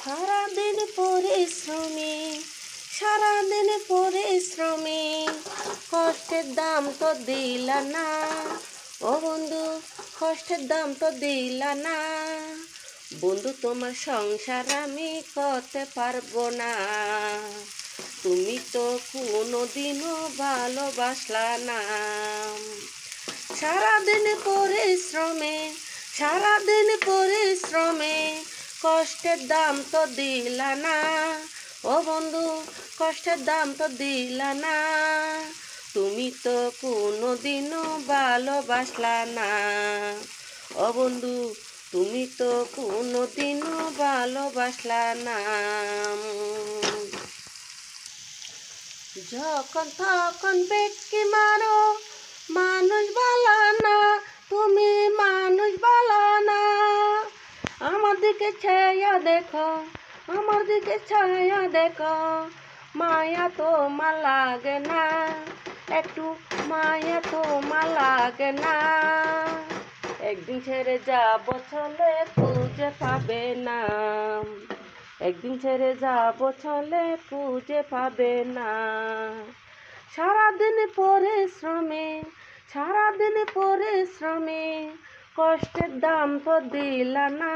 সারাদিন পরিশ্রমী, সারাদিন পরিশ্রমী, কষ্টের দাম তো দিলা না। ও বন্ধু, কষ্টের দাম তো দিলা না। বন্ধু, তোমার সংসার আমি করতে পারবো না। তুমি তো কোনোদিনও ভালোবাসলা না। সারাদিন পরিশ্রমে, সারাদিন পরিশ্রমে, কষ্টের দাম তো দিলা না। ও বন্ধু, কষ্টের দাম তো দিলা না। তুমি তো কোনোদিনও ভালোবাসলা না। ও বন্ধু, তুমি তো কোনোদিনও ভালোবাসলা না। যখন তখন বেটকি মারো, মানুষ ভালো না, তুমি মানুষ ভালো না। আমার দিকে ছায়া দেখো, আমার দিকে ছায়া দেখো, মায়া তোমার লাগে না, একটু মায়া তোমার লাগে না। একদিন ছেড়ে যাব চলে খুঁজে পাবে না। একদিন ছেড়ে যাব চলে খুঁজে পাবে না। সারাদিন পরিশ্রমে, সারাদিন পরিশ্রমে, কষ্টের দাম তো দিলা না।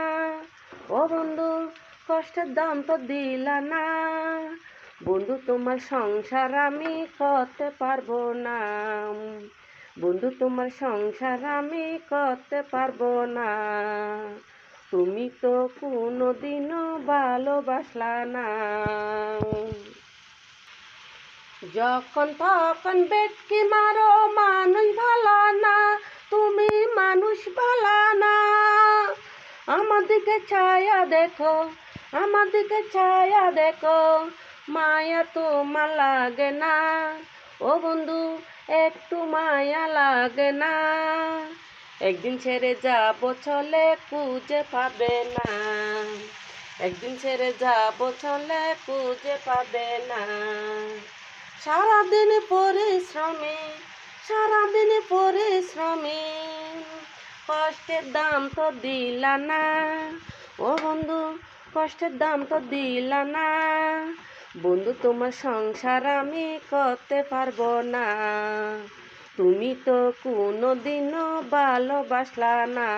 ও বন্ধু, কষ্টের দাম তো দিলা না। বন্ধু, তোমার সংসার আমি করতে পারবো না। বন্ধু, তোমার সংসার আমি করতে পারবো না। তুমি তো কোনোদিনও ভালোবাসলা না। যখন তখন বেটকি মারো, মানুষ ভালো না, তুমি মানুষ ভালো না। আমার দিকে ছায়া দেখো, আমার দিকে ছায়া দেখো, মায়া তোমার লাগে না। ও বন্ধু, একটু মায়া লাগে না। একদিন ছেড়ে যাব চলে খুঁজে পাবে না। একদিন ছেড়ে যাব চলে খুঁজে পাবে না। সারাদিন পরিশ্রমী, সারাদিন পরিশ্রমী, কষ্টের দাম তো দিলা না। ও বন্ধু, কষ্টের দাম তো দিলা না। বন্ধু, তোমার সংসার আমি করতে পারবো না। তুমি তো কোনোদিনও ভালোবাসলা না।